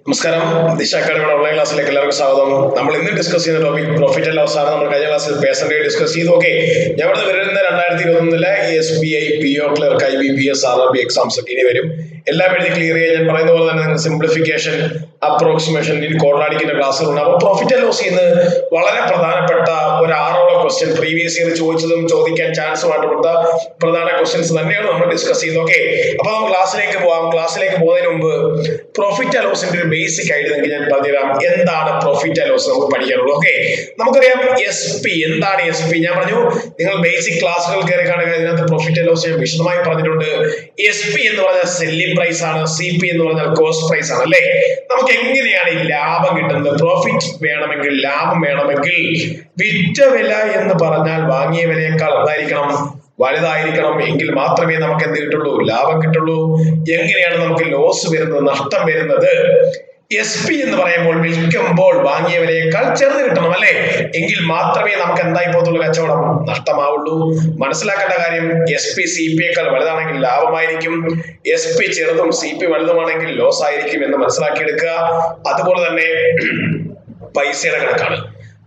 നമസ്കാരം, ദിശ അക്കാഡമിയുടെ ഓൺലൈൻ ക്ലാസ്സിലേക്ക് എല്ലാവർക്കും സ്വാഗതം. നമ്മൾ ഇന്ന് ഡിസ്കസ് ചെയ്യുന്ന ടോപ്പിക് പ്രോഫിറ്റ് ആൻഡ് ലോസ് ആണ്. നമ്മൾ കഴിഞ്ഞ ക്ലാസ്സിൽ പേഴ്സൻറ്റേജ് ഡിസ്കസ് ചെയ്തു. ഓക്കെ, ഞാൻ ഇവിടെ വരുന്ന 2021 SBI, PO clerk, IBPS, RRB exams ഒക്കെ ഇനി വരും. എല്ലാം എഴുതി ക്ലിയർ ചെയ്യാൻ ഞാൻ പറയുന്ന പോലെ തന്നെ നിങ്ങൾ സിംപ്ലിഫിക്കേഷൻ, അപ്രോക്സിമേഷൻ, ഇൻ ക്വാഡ്രാറ്റിക്കിന്റെ ക്ലാസ്സുകളുണ്ട്. അപ്പോൾ പ്രോഫിറ്റ് ആൻഡ് ലോസ് ചെയ്യുന്ന വളരെ പ്രധാനപ്പെട്ട ഒരു 6ഓളം ക്വസ്റ്റ്യൻ പ്രീവിയസ് ഇയർ ചോദിച്ചതും ചോദിക്കാൻ ചാൻസുമായിട്ടുള്ള പ്രധാന ക്വസ്റ്റ്യൻസ് തന്നെയാണ് നമ്മൾ ഡിസ്കസ് ചെയ്യുന്നത്. ഓക്കെ, അപ്പൊ നമ്മൾ ക്ലാസ്സിലേക്ക് പോവാം. ക്ലാസ്സിലേക്ക് പോകുന്നതിന് മുമ്പ് പ്രോഫിറ്റ് ആൻഡ് ലോസിന്റെ ഒരു ബേസിക് ആയിട്ട് നിങ്ങൾക്ക് ഞാൻ പറഞ്ഞുതരാം. എന്താണ് പ്രോഫിറ്റ് ആൻഡ് ലോസ് നമുക്ക് പഠിക്കാനുള്ളൂ. ഓക്കെ, നമുക്കറിയാം SP. എന്താണ് SP? ഞാൻ പറഞ്ഞു, നിങ്ങൾ ബേസിക് ക്ലാസ്സുകൾ കയറി കാണുക. ഇതിനകത്ത് പ്രോഫിറ്റ് ആൻഡ് ലോസ് ഞാൻ വിശദമായി പറഞ്ഞിട്ടുണ്ട്. SP എന്ന് പറഞ്ഞാൽ സെല്ലിംഗ് പ്രൈസ് ആണ്, CP എന്ന് പറഞ്ഞാൽ കോസ്റ്റ് പ്രൈസ് ആണ്. അല്ലേ? നമുക്ക് എങ്ങനെയാണ് ഈ ലാഭം കിട്ടുന്നത്? പ്രോഫിറ്റ് വേണമെങ്കിൽ, ലാഭം വേണമെങ്കിൽ വിറ്റ വില എന്ന് പറഞ്ഞാൽ വാങ്ങിയ വിലയേക്കാൾ എന്തായിരിക്കണം? വലുതായിരിക്കണം. എങ്കിൽ മാത്രമേ നമുക്ക് എന്ത് കിട്ടുള്ളൂ? ലാഭം കിട്ടുള്ളൂ. എങ്ങനെയാണ് നമുക്ക് ലോസ് വരുന്നത്, നഷ്ടം വരുന്നത്? SP എന്ന് പറയുമ്പോൾ വിൽക്കുമ്പോൾ വാങ്ങിയ വിലയേക്കാൾ ചെറുത് കിട്ടണം, അല്ലെ? എങ്കിൽ മാത്രമേ നമുക്ക് എന്തായി പോകത്തുള്ളൂ? കച്ചവടം നഷ്ടമാവുള്ളൂ. മനസ്സിലാക്കേണ്ട കാര്യം, SP CP യേക്കാൾ വലുതാണെങ്കിൽ ലാഭമായിരിക്കും, SP ചെറുതും CP വലുതുമാണെങ്കിൽ ലോസ് ആയിരിക്കും എന്ന് മനസ്സിലാക്കിയെടുക്കുക. അതുപോലെ തന്നെ പൈസയുടെ കണക്കാണ്.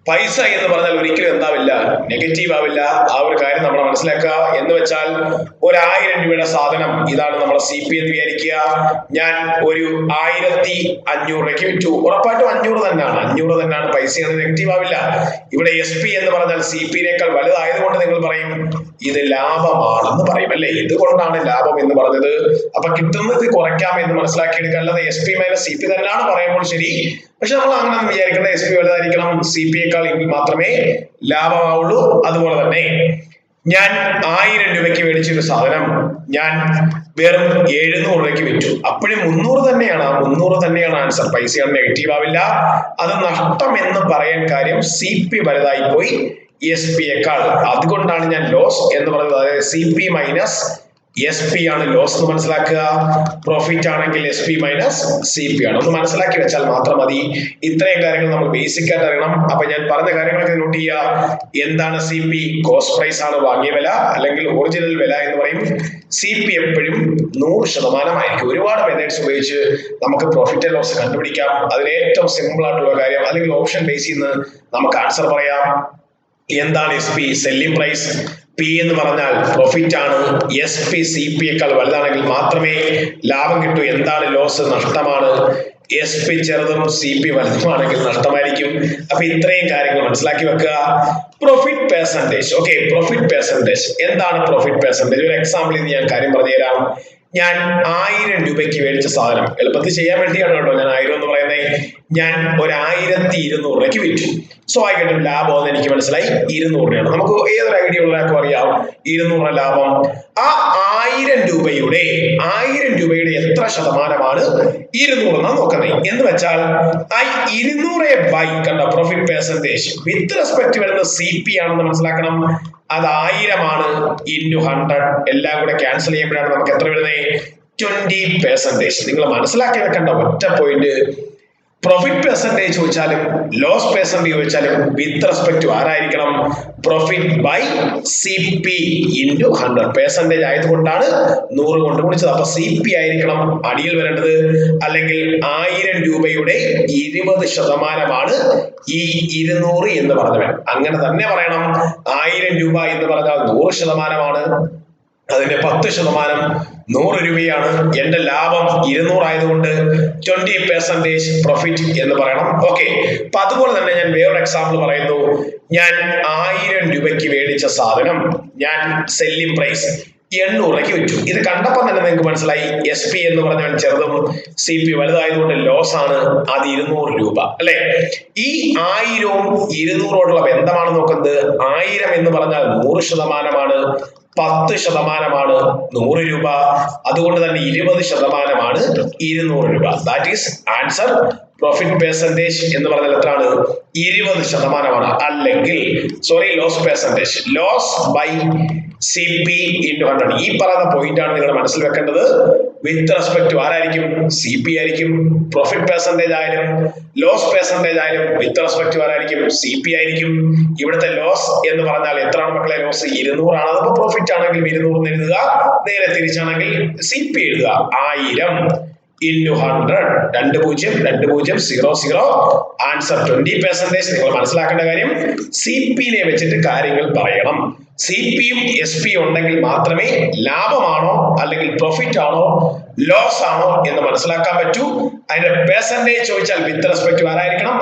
പൈസ എന്ന് പറഞ്ഞാൽ ഒരിക്കലും എന്താവില്ല? നെഗറ്റീവ് ആവില്ല. ആ ഒരു കാര്യം നമ്മൾ മനസ്സിലാക്കുക. എന്ന് വെച്ചാൽ 1000 രൂപയുടെ സാധനം ഇതാണ് നമ്മുടെ CP എന്ന് വിചാരിക്കുക. ഞാൻ ഒരു 1500 രൂപയ്ക്ക് വിറ്റു. ഉറപ്പായിട്ടും 500 തന്നെയാണ്. പൈസയാണ്, നെഗറ്റീവ് ആവില്ല. ഇവിടെ SP എന്ന് പറഞ്ഞാൽ CP യേക്കാൾ വലുതായതുകൊണ്ട് നിങ്ങൾ പറയും ഇത് ലാഭമാണെന്ന് പറയും, അല്ലെ? ഇതുകൊണ്ടാണ് ലാഭം എന്ന് പറഞ്ഞത്. അപ്പൊ കിട്ടുന്നത് കുറയ്ക്കാം എന്ന് മനസ്സിലാക്കിയെടുക്കുക. അല്ലാതെ SP - CP തന്നെയാണ് പറയുമ്പോൾ ശരി. പക്ഷെ നമ്മൾ അങ്ങനെ വിചാരിക്കേണ്ട. SP വലുതായിരിക്കണം, CP യേക്കാൾ, എങ്കിൽ മാത്രമേ ലാഭമാവുള്ളൂ. അതുപോലെ തന്നെ ഞാൻ 1000 രൂപയ്ക്ക് മേടിച്ചൊരു സാധനം ഞാൻ വെറും 700 രൂപയ്ക്ക് വിറ്റു. അപ്പോഴും 300 തന്നെയാണ്. ആ 300 തന്നെയാണ് ആൻസർ. പൈസയാണ്, നെഗറ്റീവ് ആവില്ല. അത് നഷ്ടം എന്ന് പറയാൻ കാര്യം CP വലുതായി പോയി SP യേക്കാൾ. അതുകൊണ്ടാണ് ഞാൻ ലോസ് എന്ന് പറയുന്നത്. അതായത് CP - SP ആണ് ലോസ് എന്ന് മനസ്സിലാക്കുക. പ്രോഫിറ്റ് ആണെങ്കിൽ SP - CP ആണ്. ഒന്ന് മനസ്സിലാക്കി വെച്ചാൽ മാത്രം മതി. ഇത്രയും കാര്യങ്ങൾ നമ്മൾ ബേസിക് ആയിട്ട് അറിയണം. അപ്പൊ ഞാൻ പറഞ്ഞ കാര്യങ്ങളൊക്കെ നോട്ട് ചെയ്യുക. എന്താണ് CP? കോസ്റ്റ് പ്രൈസ് ആണ്, വാങ്ങിയ വില അല്ലെങ്കിൽ ഒറിജിനൽ വില എന്ന് പറയും. CP എപ്പോഴും 100% ആയിരിക്കും. ഒരുപാട് മെത്തേഡ്സ് ഉപയോഗിച്ച് നമുക്ക് പ്രോഫിറ്റ് ആൻഡ് ലോസ് കണ്ടുപിടിക്കാം. അതിന് ഏറ്റവും സിമ്പിൾ ആയിട്ടുള്ള കാര്യം, അല്ലെങ്കിൽ ഓപ്ഷൻ ബേസ് ചെയ്യുന്ന നമുക്ക് ആൻസർ പറയാം. എന്താണ് SP? Selling price. P എന്ന് പറഞ്ഞാൽ പ്രോഫിറ്റ് ആണ്. SP CP യേക്കാൾ വലുതാണെങ്കിൽ മാത്രമേ ലാഭം കിട്ടൂ. എന്താണ് ലോസ്? നഷ്ടമാണ്. SP ചെറുതും CP വലുതുമാണെങ്കിൽ നഷ്ടമായിരിക്കും. അപ്പൊ ഇത്രയും കാര്യങ്ങൾ മനസ്സിലാക്കി വെക്കുക. Profit percentage. Okay, profit percentage. എന്താണ് പ്രോഫിറ്റ് പെർസെന്റേജ്? ഒരു എക്സാമ്പിൾ ഇത് ഞാൻ കാര്യം പറഞ്ഞുതരാം. ഞാൻ 1000 രൂപയ്ക്ക് മേടിച്ച സാധനം എളുപ്പത്തിൽ ചെയ്യാൻ വേണ്ടിയാണ് കേട്ടോ ഞാൻ 1000 എന്ന് പറയുന്നത്. ഞാൻ ഒരു 1200 രൂപയ്ക്ക് വിറ്റു. സ്വാഭാവികമായിട്ടും ലാഭം എന്ന് എനിക്ക് മനസ്സിലായി 200 രൂപയാണ്. നമുക്ക് ഏതൊരു ഐഡിയ ഉള്ളവർക്കും അറിയാം 200 ലാഭം. ആ 1000 രൂപയുടെ എത്ര ശതമാനമാണ് 200 എന്നാണ് നോക്കുന്നത്. എന്ന് വെച്ചാൽ ആ 200 ബൈ കണ്ട പ്രോഫിറ്റ് പെർസെന്റേജ് വിത്ത് റെസ്പെക്ട് വരുന്ന CP ആണെന്ന് മനസ്സിലാക്കണം. അത് 1000 ആണ് ഇൻറ്റു 100. എല്ലാം കൂടെ ക്യാൻസൽ ചെയ്യുമ്പോഴാണ് നമുക്ക് എത്ര വരുന്നത്? 20%. നിങ്ങൾ മനസ്സിലാക്കി വെക്കേണ്ട ഒറ്റ പോയിന്റ്, പ്രോഫിറ്റ് പെർസെന്റേജ് ചോദിച്ചാലും ലോസ് പെർസെന്റേജ് ചോദിച്ചാലും വിത്ത് റെസ്പെക്ട് ടു ആരായിരിക്കണം? Profit by CP into 100. Percentage ആയതുകൊണ്ടാണ് 100 കൊണ്ട് ഗുണിച്ചത്. അപ്പൊ CP ആയിരിക്കണം അടിയിൽ വരേണ്ടത്. അല്ലെങ്കിൽ 1000 രൂപയുടെ 20% ഈ 200 എന്ന് പറഞ്ഞവൻ. അങ്ങനെ തന്നെ പറയണം. 1000 രൂപ എന്ന് പറഞ്ഞാൽ 100%. അതിന്റെ 10% 100 രൂപയാണ്. എന്റെ ലാഭം 200 ആയതുകൊണ്ട് 20% പ്രോഫിറ്റ് എന്ന് പറയണം. ഓക്കെ, അപ്പൊ അതുപോലെ തന്നെ ഞാൻ വേറൊരു എക്സാമ്പിൾ പറയുന്നു. ഞാൻ 1000 രൂപയ്ക്ക് മേടിച്ച സാധനം ഞാൻ സെല്ലിംഗ് പ്രൈസ് 800 രൂപയ്ക്ക് വിറ്റു. ഇത് കണ്ടപ്പോൾ തന്നെ നിങ്ങൾക്ക് മനസ്സിലായി SP എന്ന് പറഞ്ഞാൽ ചെറുതും CP വലുതായതുകൊണ്ട് ലോസ് ആണ്. അത് 200 രൂപ, അല്ലെ? ഈ 1000-ഉം 200-ഓടുള്ള ബന്ധമാണ് നോക്കുന്നത്. 1000 എന്ന് പറഞ്ഞാൽ 100%, 10% 100 രൂപ. അതുകൊണ്ട് തന്നെ 20% 200 രൂപ. That is answer. Profit percentage എന്ന് പറഞ്ഞാൽ എത്രയാണ്? 20%. അല്ലെങ്കിൽ loss percentage, loss by CP into 100. ഈ പറയുന്ന പോയിന്റ് ആണ് നിങ്ങൾ മനസ്സിൽ വെക്കേണ്ടത്. വിത്ത് റെസ്പെക്ട് ടു ആരായിരിക്കും? CP ആയിരിക്കും. പ്രോഫിറ്റ് പെർസെന്റേജ് ആയാലും ലോസ് പെർസെന്റേജ് ആയാലും വിത്ത് റെസ്പെക്ട് ടു ആരായിരിക്കും? CP ആയിരിക്കും. ഇവിടുത്തെ ലോസ് എന്ന് പറഞ്ഞാൽ എത്രയാണ് മക്കളെ? ലോസ് 200 ആണ്. അതിപ്പോ പ്രോഫിറ്റ് ആണെങ്കിൽ 200 എന്ന് എഴുതുക. നേരെ തിരിച്ചാണെങ്കിൽ CP എഴുതുക. 1000 into 100. 20,00,00. ആൻസർ 20%. നിങ്ങൾ മനസ്സിലാക്കേണ്ട കാര്യം CP നെ വെച്ചിട്ട് കാര്യങ്ങൾ പറയണം. CPയും SP ഉണ്ടെങ്കിൽ മാത്രമേ ലാഭമാണോ അല്ലെങ്കിൽ പ്രോഫിറ്റ് ആണോ ലോസ് ആണോ എന്ന് മനസ്സിലാക്കാൻ പറ്റൂ. അതിന്റെ പെർസെന്റേജ് ചോദിച്ചാൽ വിത്ത് റെസ്പെക്ട് ആരായിരിക്കണം?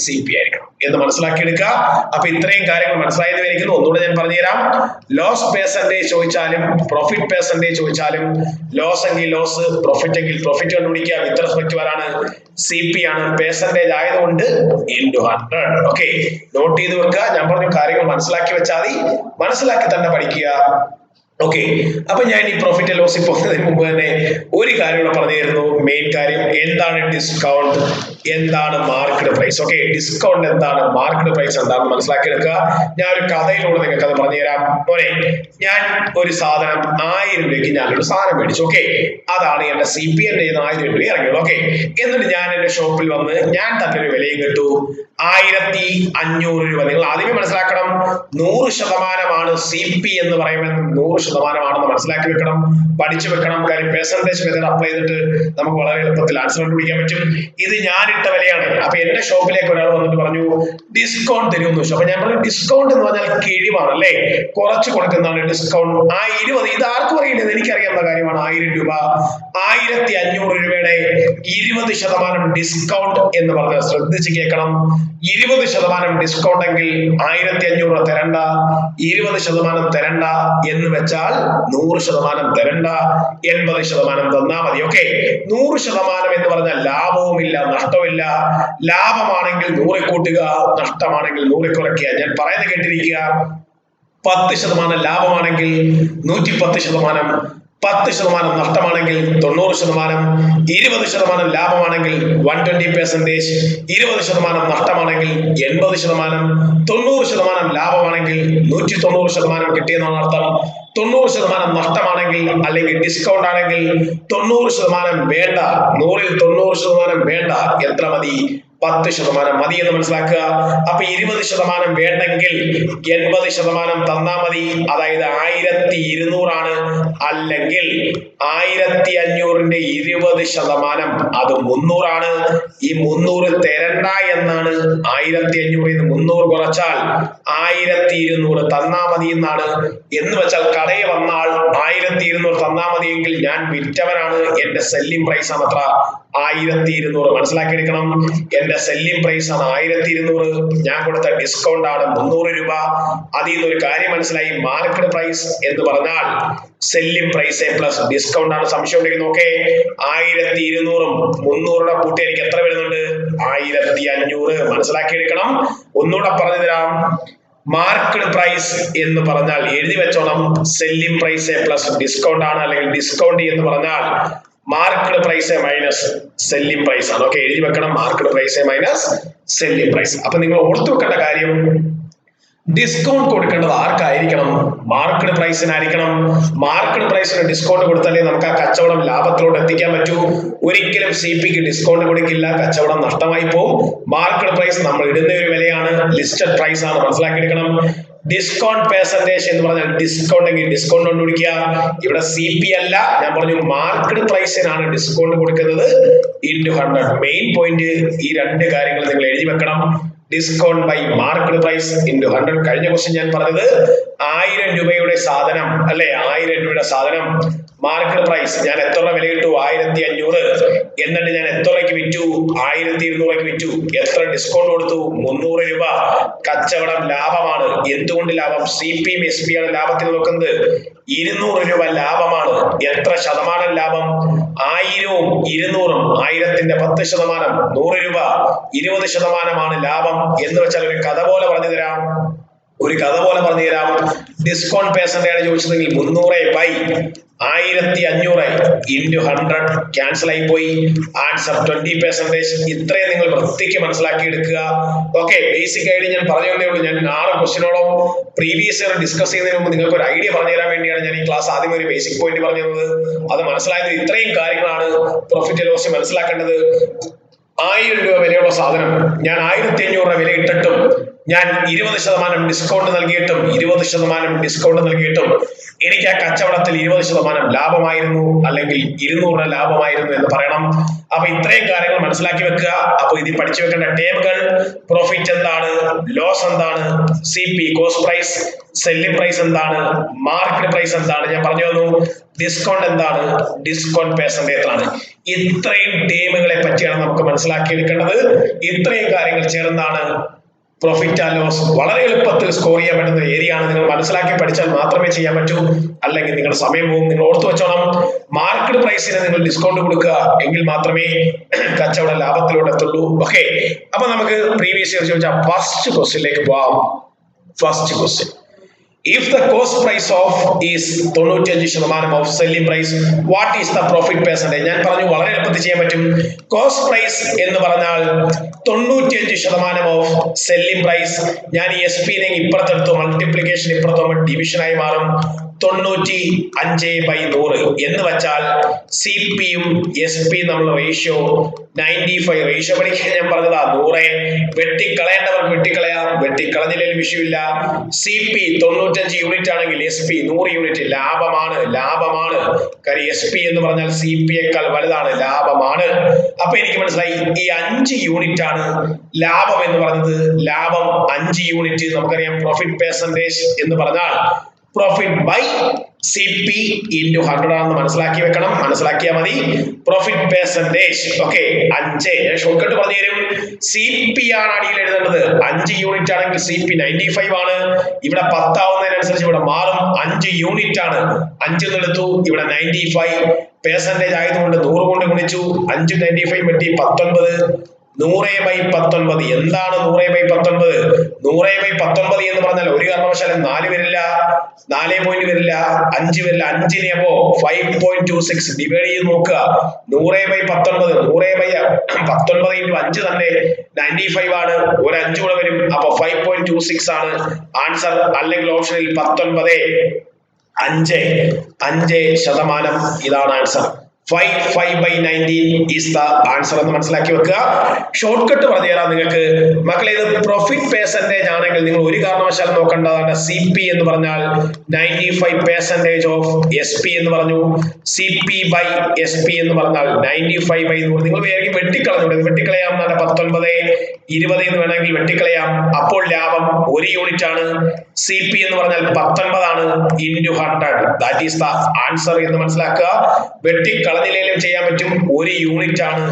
CP ആയിരിക്കണം എന്ന് മനസ്സിലാക്കിയെടുക്കുക. അപ്പൊ ഇത്രയും കാര്യങ്ങൾ മനസ്സിലായെന്ന് വിചാരിക്കുന്നു. ഒന്നുകൂടെ ഞാൻ പറഞ്ഞുതരാം. ലോസ് പെർസെന്റേജ് ചോദിച്ചാലും പ്രോഫിറ്റ് പെർസെന്റേജ് ചോദിച്ചാലും ലോസ് എങ്കിൽ ലോസ്, പ്രോഫിറ്റ് എങ്കിൽ പ്രോഫിറ്റ് കണ്ടുപിടിക്കുക. വിത്ത് റെസ്പെക്ട് ആരാണ്? CP ആണ്. പെർസെന്റേജ് ആയതുകൊണ്ട് into 100. ഓക്കെ, നോട്ട് ചെയ്ത് വെക്കുക. ഞാൻ പറഞ്ഞ കാര്യങ്ങൾ മനസ്സിലാക്കി വെച്ചാൽ മതി. മനസ്സിലാക്കി തന്നെ പഠിക്കുക. ഓക്കെ, അപ്പൊ ഞാൻ ഈ പ്രോഫിറ്റ് ആൻഡ് ലോസിൽ പോകുന്നതിന് മുമ്പ് തന്നെ ഒരു കാര്യം കൂടെ പറഞ്ഞു തരുന്നു. മെയിൻ കാര്യം എന്താണ് ഡിസ്കൗണ്ട്, എന്താണ് മാർക്കറ്റ് പ്രൈസ്. ഓക്കെ, ഡിസ്കൗണ്ട് എന്താണ്, മാർക്കറ്റ് പ്രൈസ് എന്താണെന്ന് മനസ്സിലാക്കിയെടുക്കുക. ഞാൻ ഒരു കഥയിലൂടെ നിങ്ങൾക്ക് അത് പറഞ്ഞു തരാം. പോലെ ഞാൻ ഒരു സാധനം 1000 രൂപയ്ക്ക് ഞാനൊരു സാധനം മേടിച്ചു. ഓക്കെ, അതാണ് എന്റെ CP എന്റെ 1000 രൂപ ഇറങ്ങിയത്. ഓക്കെ, എന്നിട്ട് ഞാൻ എന്റെ ഷോപ്പിൽ വന്ന് ഞാൻ തന്നെ ഒരു വിലയും കിട്ടു 1500 രൂപ. നിങ്ങൾ ആദ്യമേ മനസ്സിലാക്കണം 100% CP എന്ന് പറയുമ്പോൾ 100% മനസ്സിലാക്കി വെക്കണം, പഠിച്ചു വെക്കണം. കാര്യം പെർസെന്റേജ് മെത്തേഡ് അപ്ലൈ ചെയ്തിട്ട് നമുക്ക് വളരെ എളുപ്പത്തിൽ ആൻസർ കണ്ടുപിടിക്കാൻ പറ്റും. ഇത് ഞാനിട്ട വിലയാണ്. അപ്പൊ എന്റെ ഷോപ്പിലേക്ക് ഒരാൾ വന്നിട്ട് പറഞ്ഞു ഡിസ്കൗണ്ട് തരുമെന്ന് ചോദിച്ചു. അപ്പൊ ഞാൻ പറഞ്ഞു ഡിസ്കൗണ്ട് എന്ന് പറഞ്ഞാൽ കിഴിവാണ് അല്ലേ, കുറച്ച് കൊടുക്കുന്നതാണ് ഡിസ്കൗണ്ട്. ആ 20, ഇത് ആർക്കും അറിയില്ല, എനിക്കറിയാവുന്ന കാര്യമാണ്. 1000 രൂപ 1500 രൂപയുടെ 20% ഡിസ്കൗണ്ട് എന്ന് പറഞ്ഞാൽ ശ്രദ്ധിച്ച് കേൾക്കണം. 20% ഡിസ്കൗണ്ട് എങ്കിൽ 1500 തരണ്ട, 20% തരണ്ട എന്ന് വെച്ചാൽ 100% തരണ്ട, 80% തന്നാ മതി. ഓക്കെ, 100% എന്ന് പറഞ്ഞാൽ ലാഭവുമില്ല നഷ്ടവുമില്ല. ലാഭമാണെങ്കിൽ 100 കൂട്ടുക, നഷ്ടമാണെങ്കിൽ 100 കുറയ്ക്കുക. ഞാൻ പറയുന്നത് കേട്ടിരിക്കുക. 10% ലാഭമാണെങ്കിൽ 110%, 10% നഷ്ടമാണെങ്കിൽ 90%, 20% ലാഭമാണെങ്കിൽ 120%, 20% നഷ്ടമാണെങ്കിൽ 80%, 90% ലാഭമാണെങ്കിൽ 190% കിട്ടിയെന്നാണ് അർത്ഥം. 90% നഷ്ടമാണെങ്കിൽ അല്ലെങ്കിൽ ഡിസ്കൗണ്ട് ആണെങ്കിൽ 90% വേണ്ട, 100ൽ 90% വേണ്ട. എത്ര മതി? 10% മതി എന്ന് മനസ്സിലാക്കുക. അപ്പൊ 20% വേണ്ടെങ്കിൽ 80% തന്നാ മതി. അതായത് 1200 ആണ്. അല്ലെങ്കിൽ 1500ന്റെ 20% അത് 300 ആണ്. ഈ 300 തരണ്ട എന്നാണ്. 1500 300 കുറച്ചാൽ 1200 തന്നാ മതി എന്നാണ്. എന്ന് വെച്ചാൽ കടയിൽ വന്നാൽ 1200 തന്നാ മതിയെങ്കിൽ ഞാൻ വിറ്റവനാണ്. എന്റെ സെല്ലിംഗ് പ്രൈസ് ആണ് അത്ര 1200. മനസ്സിലാക്കിയെടുക്കണം. എന്റെ സെല്ലിംഗ് പ്രൈസ് ആണ് 1200. ഞാൻ കൊടുത്ത ഡിസ്കൗണ്ട് ആണ് 300 രൂപ. അതിൽ നിന്ന് ഒരു കാര്യം മനസ്സിലായി. മാർക്കറ്റ് പ്രൈസ് എന്ന് പറഞ്ഞാൽ സെല്ലിംഗ് പ്രൈസ് പ്ലസ് ഡിസ്കൗണ്ട് ആണ്. സംശയം ഉണ്ടെങ്കിൽ നോക്കേ, 1200ഉം 300 കൂട്ടി എനിക്ക് എത്ര വരുന്നുണ്ട്? 1500. മനസ്സിലാക്കിയെടുക്കണം. ഒന്നുകൂടെ പറഞ്ഞു തരാം. മാർക്കറ്റ് പ്രൈസ് എന്ന് പറഞ്ഞാൽ എഴുതി വെച്ചോണം, സെല്ലിംഗ് പ്രൈസ് പ്ലസ് ഡിസ്കൗണ്ട് ആണ്. അല്ലെങ്കിൽ ഡിസ്കൗണ്ട് എന്ന് പറഞ്ഞാൽ market price minus selling price ആണ്. ഓക്കെ, എഴുതി വെക്കണം. Market price minus selling price. അപ്പൊ നിങ്ങൾ ഓർത്തു വെക്കേണ്ട കാര്യം, ഡിസ്കൗണ്ട് കൊടുക്കേണ്ടത് ആർക്കായിരിക്കണം? മാർക്കറ്റ് പ്രൈസിനായിരിക്കണം. മാർക്കറ്റ് പ്രൈസിന് ഡിസ്കൗണ്ട് കൊടുത്താലേ നമുക്ക് ആ കച്ചവടം ലാഭത്തിലോട്ട് എത്തിക്കാൻ പറ്റൂ. ഒരിക്കലും CPക്ക് ഡിസ്കൗണ്ട് കൊടുക്കില്ല, കച്ചവടം നഷ്ടമായി പോകും. മാർക്കറ്റ് പ്രൈസ് നമ്മൾ ഇടുന്ന ഒരു വിലയാണ്, ലിസ്റ്റഡ് പ്രൈസ് ആണ്. മനസ്സിലാക്കിയെടുക്കണം. ഡിസ്കൗണ്ട് പെർസെന്റേജ് എന്ന് പറഞ്ഞാൽ ഡിസ്കൗണ്ട് എങ്കിൽ ഡിസ്കൗണ്ട് കണ്ടുപിടിക്കുക. ഇവിടെ CP അല്ല, ഞാൻ പറഞ്ഞു മാർക്കറ്റ് പ്രൈസിനാണ് ഡിസ്കൗണ്ട് കൊടുക്കുന്നത്. into 100. മെയിൻ പോയിന്റ് ഈ രണ്ട് കാര്യങ്ങൾ നിങ്ങൾ എഴുതി വെക്കണം. Discount by market price into 100. കഴിഞ്ഞ ക്വസ്റ്റ്യൻ ഞാൻ പറഞ്ഞത് 1000 രൂപയുടെ സാധനം അല്ലെ, 1000 രൂപയുടെ സാധനം മാർക്കറ്റ് പ്രൈസ് ഞാൻ എത്ര വില കിട്ടു? 1500. എന്നിട്ട് ഞാൻ എത്രയ്ക്ക് വിറ്റു? 1200 വിറ്റു. എത്ര ഡിസ്കൗണ്ട് കൊടുത്തു? 300 രൂപ. കച്ചവടം ലാഭമാണ്. എന്തുകൊണ്ട് ലാഭം? CPയും SP ആണ് ലാഭത്തിൽ നോക്കുന്നത്. 200 രൂപ ലാഭമാണ്. എത്ര ശതമാനം ലാഭം? 1000ഉം 200ഉം 1000ന്റെ 10%, 100 രൂപ 20% ലാഭം. എന്ന് വെച്ചാൽ ഒരു കഥ പോലെ പറഞ്ഞു തരാം. ഡിസ്കൗണ്ട് പെർസെന്റേജ് ചോദിച്ചതെങ്കിൽ 300 ബൈ 1500 into 100 ക്യാൻസൽ ആയി പോയി. ആൻസർ 20%. ഇത്രയും നിങ്ങൾ വൃത്തിക്ക് മനസ്സിലാക്കി എടുക്കുക. ഓക്കെ, ബേസിക് ഐഡിയ ഞാൻ പറഞ്ഞു തന്നേ ഉള്ളൂ. ഞാൻ 6 ക്വസ്റ്റ്യനോളം പ്രീവിയസ് ഇയർ ഡിസ്കസ് ചെയ്യുന്നതിന് മുമ്പ് നിങ്ങൾക്ക് ഒരു ഐഡിയ പറഞ്ഞു തരാൻ വേണ്ടിയാണ് ഞാൻ ഈ ക്ലാസ് ആദ്യം ഒരു ബേസിക് പോയിന്റ് പറഞ്ഞു തന്നത്. അത് മനസ്സിലായത് ഇത്രയും കാര്യങ്ങളാണ് പ്രോഫിറ്റ് ആൻഡ് ലോസ് മനസ്സിലാക്കേണ്ടത്. 1000 രൂപ വിലയുള്ള സാധനം ഞാൻ 1500 വില ഇട്ടിട്ടും ഞാൻ 20% ഡിസ്കൗണ്ട് നൽകിയിട്ടും എനിക്ക് ആ കച്ചവടത്തിൽ 20% ലാഭമായിരുന്നു അല്ലെങ്കിൽ 200 ലാഭമായിരുന്നു എന്ന് പറയണം. അപ്പൊ ഇത്രയും കാര്യങ്ങൾ മനസ്സിലാക്കി വെക്കുക. അപ്പൊ ഇതിൽ പഠിച്ചു വെക്കേണ്ട ടേമുകൾ: പ്രോഫിറ്റ് എന്താണ്, ലോസ് എന്താണ്, CP cost price, selling price എന്താണ്, മാർക്കറ്റ് പ്രൈസ് എന്താണ്, ഞാൻ പറഞ്ഞു തന്നു, ഡിസ്കൗണ്ട് എന്താണ്, ഡിസ്കൗണ്ട് പെർസെന്റേജ് എത്രയാണ്. ഇത്രയും ടേമുകളെ പറ്റിയാണ് നമുക്ക് മനസ്സിലാക്കിയെടുക്കേണ്ടത്. ഇത്രയും കാര്യങ്ങൾ ചേർന്നാണ് പ്രോഫിറ്റ് ആൻഡ് ലോസ് വളരെ എളുപ്പത്തിൽ സ്കോർ ചെയ്യാൻ പറ്റുന്ന ഏരിയ ആണ്. നിങ്ങൾ മനസ്സിലാക്കി പഠിച്ചാൽ മാത്രമേ ചെയ്യാൻ പറ്റൂ, അല്ലെങ്കിൽ നിങ്ങളുടെ സമയം പോകും. നിങ്ങൾ ഓർത്തു വെച്ചോണം, മാർക്കറ്റ് പ്രൈസിന് നിങ്ങൾ ഡിസ്കൗണ്ട് കൊടുക്കുക, എങ്കിൽ മാത്രമേ കച്ചവടം ലാഭത്തിലൂടെ എത്തുള്ളൂ. ഓക്കെ, അപ്പൊ നമുക്ക് പ്രീവിയസ് ഇയർ ചോദിച്ച ഫസ്റ്റ് ക്വസ്റ്റ്യനിലേക്ക് പോവാം. First question: if the cost price of is 95% of selling price, what is the profit percentage? ഞാൻ പറഞ്ഞു വളരെ എളുപ്പത്തിൽ ചെയ്യാൻ പറ്റും. കോസ്റ്റ് പ്രൈസ് എന്ന് പറഞ്ഞാൽ 95% ഓഫ് സെല്ലിംഗ് പ്രൈസ്. ഞാൻ ഈ SP നെ ഇപ്പുറത്തെടുത്തു, മൾട്ടിപ്ലിക്കേഷൻ ഇപ്പുറത്തുമ്പോൾ ഡിവിഷൻ ആയി മാറും. 95/100 എന്ന് വെച്ചാൽ CP യും SP നമ്മൾ റേഷ്യോ 95. റേഷ്യോ പഠിക്കാൻ ഞാൻ പറഞ്ഞതാ 100. വെട്ടിക്കളയേണ്ടവർക്ക് വെട്ടിക്കളയാം, വെട്ടിക്കളഞ്ഞില്ലെങ്കിലും വിഷയമില്ല. CP 95 യൂണിറ്റ് ആണെങ്കിൽ SP 100 യൂണിറ്റ്. ലാഭമാണ്. കാര്യം SP എന്ന് പറഞ്ഞാൽ CP യേക്കാൾ വലുതാണ്, ലാഭമാണ്. അപ്പൊ എനിക്ക് മനസ്സിലായി ഈ 5 യൂണിറ്റ് ആണ് ലാഭം എന്ന് പറഞ്ഞത്. ലാഭം 5 യൂണിറ്റ്. നമുക്കറിയാം പ്രോഫിറ്റ് പെർസെന്റേജ് എന്ന് പറഞ്ഞാൽ പ്രോഫിറ്റ് ബൈ CP into 100 ആണെന്ന് മനസ്സിലാക്കി വെക്കണം. മനസ്സിലാക്കിയാൽ മതി. Profit percentage okay 5. ഞാൻ ഷോർട്ട് കട്ട് പറഞ്ഞു തരും. CP ആണ് അടിയിൽ എഴുതേണ്ടത്. 5 യൂണിറ്റ് ആണെങ്കിൽ CP 95 ആണ്. ഇവിടെ 10 ആവുന്നതിനനുസരിച്ച് ഇവിടെ മാറും. 5 യൂണിറ്റ് ആണ്. 5 എടുത്തു, ഇവിടെ 95 പെർസെന്റേജ് ആയതുകൊണ്ട് 100 കൊണ്ട് ഗുണിച്ചു. 5 95 വെട്ടി 19. 100/19. എന്താണ് 100/19? 100/19 എന്ന് പറഞ്ഞാൽ ഒരു കാരണവശാലും 4 വരില്ല, 4 പോയിന്റ് വരില്ല, 5 വരില്ല. 5നെ അപ്പോ 5.26 ഡിവൈഡ് ചെയ്ത് നോക്കുക. 100/19 100/19 into 5 തന്നെ 95 ആണ്. ഒരു 5 കൂടെ വരും, അപ്പൊ 5.26 ആണ് ആൻസർ. അല്ലെങ്കിൽ ഓപ്ഷനിൽ 19.5%. ഇതാണ് ആൻസർ. 5/19 is the answer എന്ന് മനസ്സിലാക്കി വെക്കുക. ഷോർട്ട് കട്ട് പറഞ്ഞു തരാം നിങ്ങൾക്ക്. മക്കളെ, ഇത് പ്രോഫിറ്റ് പെർസെന്റേജ് ആണെങ്കിൽ നിങ്ങൾ ഒരു കാരണവശാലും നോക്കേണ്ടതാണ്. CP എന്ന് പറഞ്ഞാൽ 95% ഓഫ് SP എന്ന് പറഞ്ഞു. CP by SP എന്ന് പറഞ്ഞാൽ 95/100. നിങ്ങൾ വേണമെങ്കിൽ വെട്ടിക്കളഞ്ഞു, വെട്ടിക്കളയാം. 19, 20 എന്ന് വേണമെങ്കിൽ വെട്ടിക്കളയാം. അപ്പോൾ ലാഭം 1 യൂണിറ്റ് ആണ്. CP എന്ന് പറഞ്ഞാൽ 19 ആണ് into 100. That is the answer എന്ന് മനസ്സിലാക്കുക. വെട്ടിക്കളഞ്ഞില്ലേലും ചെയ്യാൻ പറ്റും. 1 യൂണിറ്റ് ആണ്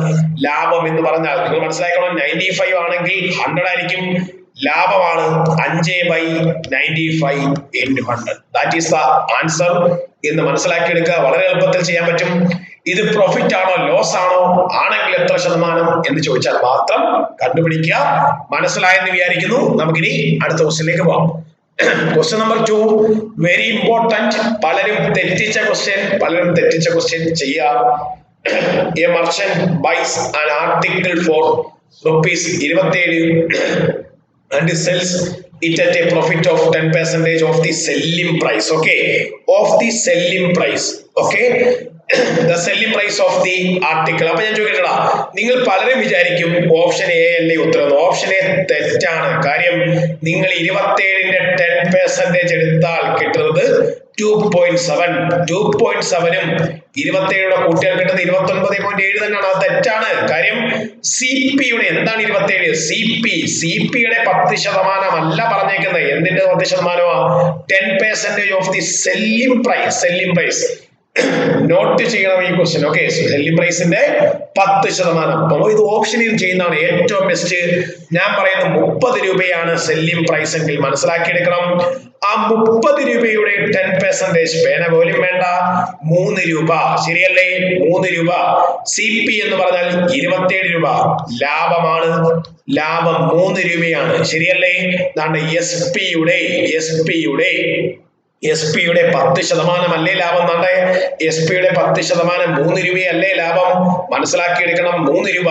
ലാഭം എന്ന് പറഞ്ഞാൽ. നിങ്ങൾ മനസ്സിലാക്കണം, 95 ആണെങ്കിൽ 100 ആയിരിക്കും. ലാഭമാണ് 5/95 into 100. That is the answer എന്ന് മനസ്സിലാക്കിയെടുക്കുക. വളരെ എളുപ്പത്തിൽ ചെയ്യാൻ പറ്റും. ഇത് പ്രോഫിറ്റ് ആണോ ലോസ് ആണോ, ആണെങ്കിൽ എത്ര ശതമാനം എന്ന് ചോദിച്ചാൽ മാത്രം കണ്ടുപിടിക്കുക. മനസ്സിലായെന്ന് വിചാരിക്കുന്നു. നമുക്കിനി അടുത്ത ക്വസ്റ്റ്യനിലേക്ക് പോകാം. Question number 2 very important. പലരും തെറ്റിച്ച ക്വസ്റ്റ്യൻ ചെയ്യുക. A merchant buys an article for ₹27 and sells it at a profit of 10% of the selling price. Okay, of the selling price. Okay, the selling price of the article. അപ്പൊ ഞാൻ ചോദിക്കട്ടാ, നിങ്ങൾ പലരും വിചാരിക്കും option A അല്ലേ ഉത്തരം. Option A തെറ്റാണ്. കാര്യം നിങ്ങൾ 27ന്റെ 10% എടുത്താൽ കിട്ടുന്നത് 2.7. 2.7ഉം 27യുടെ കൂട്ടിയാൽ കിട്ടുന്നത് 29.7 തന്നെയാണ്. അത് തെറ്റാണ്. കാര്യം CPയുടെ എന്താണ് 27? CPയുടെ 10% അല്ല പറഞ്ഞേക്കുന്നത്. എന്തിന്റെ 10%? 10% of the selling price. Note ചെയ്യണം ഈ ക്വസ്റ്റ്യൻ. Okay, selling പ്രൈസിന്റെ 10%. അപ്പൊ ഇത് ഓപ്ഷനിൽ ചെയ്യുന്നതാണ് ഏറ്റവും ബെസ്റ്റ്. ഞാൻ പറയുന്നത് 30 രൂപയാണ് സെല്ലിംഗ് പ്രൈസ് എങ്കിൽ മനസ്സിലാക്കിയെടുക്കണം. ആ 30 രൂപയുടെ 10% പേന പോലും വേണ്ട, 3 രൂപ. ശരിയല്ലേ? 3 രൂപ. CP എന്ന് പറഞ്ഞാൽ 27 രൂപ. ലാഭമാണ്. ലാഭം 3 രൂപയാണ്. ശരിയല്ലേ? SP യുടെ എസ് പിയുടെ 10% അല്ലേ ലാഭം? എന്നാണ്ടേ എസ് പിയുടെ 10% 3 രൂപയല്ലേ ലാഭം? മനസ്സിലാക്കിയെടുക്കണം. 3 രൂപ.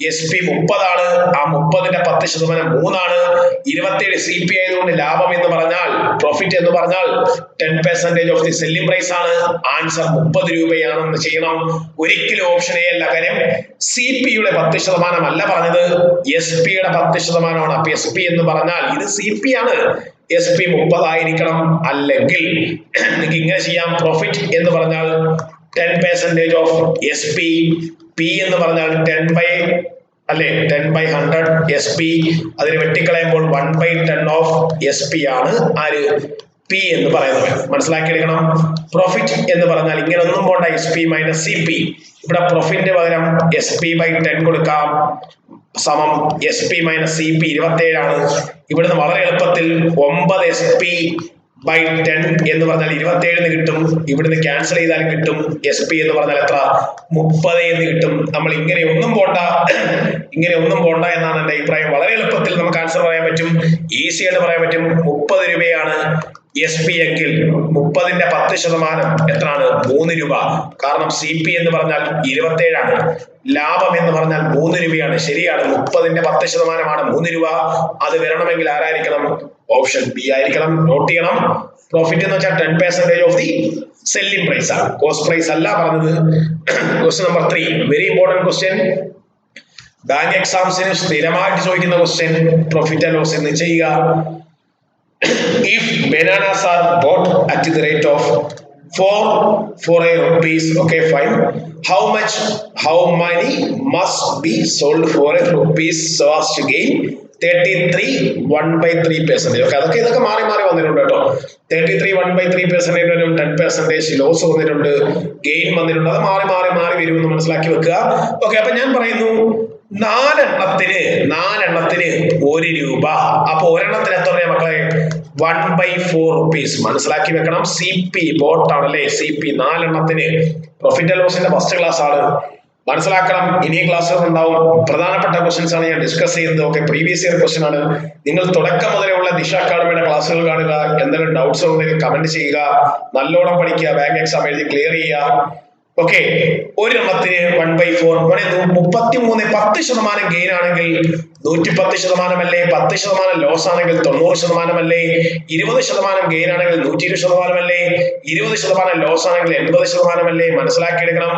എസ് പി 30 ആ 30ന്റെ 10% 3 27 സി പി ആയതുകൊണ്ട് ലാഭം എന്ന് പറഞ്ഞാൽ, പ്രോഫിറ്റ് എന്ന് പറഞ്ഞാൽ 10% ഓഫ് ദി സെല്ലിംഗ് പ്രൈസ് ആണ്. ആൻസർ 30 രൂപയാണെന്ന് ചെയ്യണം. ഒരിക്കലും ഓപ്ഷൻ എ അല്ല. കാര്യം സി പിയുടെ 10% അല്ല പറഞ്ഞത്, എസ് പിയുടെ 10%. അപ്പൊ എസ് പി എന്ന് പറഞ്ഞാൽ ഇത് സി പി ആണ്, എസ് പി 30 ആയിരിക്കണം. അല്ലെങ്കിൽ നിങ്ങൾക്ക് ഇങ്ങനെ ചെയ്യാം. പ്രോഫിറ്റ് എന്ന് പറഞ്ഞാൽ 10% ഓഫ് എസ് പി, പി എന്ന് പറഞ്ഞാൽ 10/100 എസ് പി, അതിന് വെട്ടിക്കളയുമ്പോൾ 1/10 ഓഫ് എസ് പി ആണ് ആര്? പി എന്ന് പറയുന്നത്. മനസ്സിലാക്കിയെടുക്കണം. പ്രോഫിറ്റ് എന്ന് പറഞ്ഞാൽ ഇങ്ങനെ ഒന്നും പോണ്ട, S P minus C P. ഇവിടെ പ്രോഫിറ്റിന് പകരം എസ് പി ബൈ 10 കൊടുക്കാം, സമം S P minus C P 27 ആണ്. ഇവിടുന്ന് വളരെ എളുപ്പത്തിൽ 9 എസ് പി ബൈ 10 എന്ന് പറഞ്ഞാൽ 27 കിട്ടും. ഇവിടുന്ന് ക്യാൻസൽ ചെയ്താലും കിട്ടും. എസ് പി എന്ന് പറഞ്ഞാൽ എത്ര? 30 എന്ന് കിട്ടും. നമ്മൾ ഇങ്ങനെ ഒന്നും പോണ്ട എന്നാണ് എന്റെ അഭിപ്രായം. വളരെ എളുപ്പത്തിൽ നമുക്ക് ആൻസർ പറയാൻ പറ്റും, ഈസി ആയിട്ട് പറയാൻ പറ്റും. 30 രൂപയാണ് എസ് പി എങ്കിൽ 30ന്റെ 10% എത്രയാണ്? 3 രൂപ. കാരണം സി പി എന്ന് പറഞ്ഞാൽ 27 ആണ്. ലാഭം എന്ന് പറഞ്ഞാൽ 3 രൂപയാണ്. ശരിയാണ്, 30ന്റെ 10% 3 രൂപ. അത് വരണമെങ്കിൽ ആരായിരിക്കണം? ഓപ്ഷൻ ബി ആയിരിക്കണം. നോട്ട് ചെയ്യണം. പ്രോഫിറ്റ് എന്ന് വെച്ചാൽ 10% ഓഫ് ദി സെല്ലിംഗ് പ്രൈസ് ആണ്, കോസ്റ്റ് പ്രൈസ് അല്ല പറഞ്ഞത്. Question number 3, very important question. Bank എക്സാംസിന് സ്ഥിരമായിട്ട് ചോദിക്കുന്ന ക്വസ്റ്റ്യൻ. പ്രോഫിറ്റ് ആൻഡ് ലോസ് എന്ന് ചെയ്യുക. If bananas are bought at the rate of 4 rupees, okay, fine. How many must be sold for a rupees so as to gain 33 1/3%? Okay, ഇതൊക്കെ മാറി വന്നിട്ടുണ്ട് കേട്ടോ. 33 1/3% വരും, 10% ലോസ് വന്നിട്ടുണ്ട്, ഗെയിൻ വന്നിട്ടുണ്ട്. അത് മാറി വരുമെന്ന് മനസ്സിലാക്കി വെക്കുക. ഓക്കെ, അപ്പൊ ഞാൻ പറയുന്നു 4 എണ്ണത്തിന് 1 രൂപ. അപ്പൊ ഒരെണ്ണത്തിന് എത്ര രൂപ മക്കളെ? 1/4 rupees. മനസ്സിലാക്കി വെക്കണം. സി പി ബോട്ട് ആണല്ലേ, സി പി 4 എണ്ണത്തിന്. പ്രോഫിറ്റ് ആൻഡ് ലോസിന്റെ ഫസ്റ്റ് ക്ലാസ് ആണ്, മനസ്സിലാക്കണം. ഇനിയും ക്ലാസ്സുകൾ ഉണ്ടാവും. പ്രധാനപ്പെട്ട ക്വസ്റ്റ്യൻസ് ആണ് ഞാൻ ഡിസ്കസ് ചെയ്യുന്നത്. ഓക്കെ, പ്രീവിയസ് ഇയർ ക്വസ്റ്റ്യൻ ആണ്. നിങ്ങൾ തുടക്കം മുതലുള്ള ദിശ അക്കാഡമിയുടെ ക്ലാസ്സുകൾ കാണുക. എന്തെങ്കിലും ഡൗട്ട്സ് ഉണ്ടെങ്കിൽ കമന്റ് ചെയ്യുക. നല്ലോണം പഠിക്കുക. ബാങ്ക് എക്സാം എഴുതി ക്ലിയർ ചെയ്യുക. ഓക്കെ, ഒരെണ്ണത്തിന് 1/4. 33 10% ഗെയിൻ ആണെങ്കിൽ 110% അല്ലേ? 10% ലോസ് ആണെങ്കിൽ 90% അല്ലേ? 20% ഗെയിൻ ആണെങ്കിൽ 120% അല്ലേ? 20% ലോസ് ആണെങ്കിൽ 80% അല്ലേ? മനസ്സിലാക്കിയെടുക്കണം.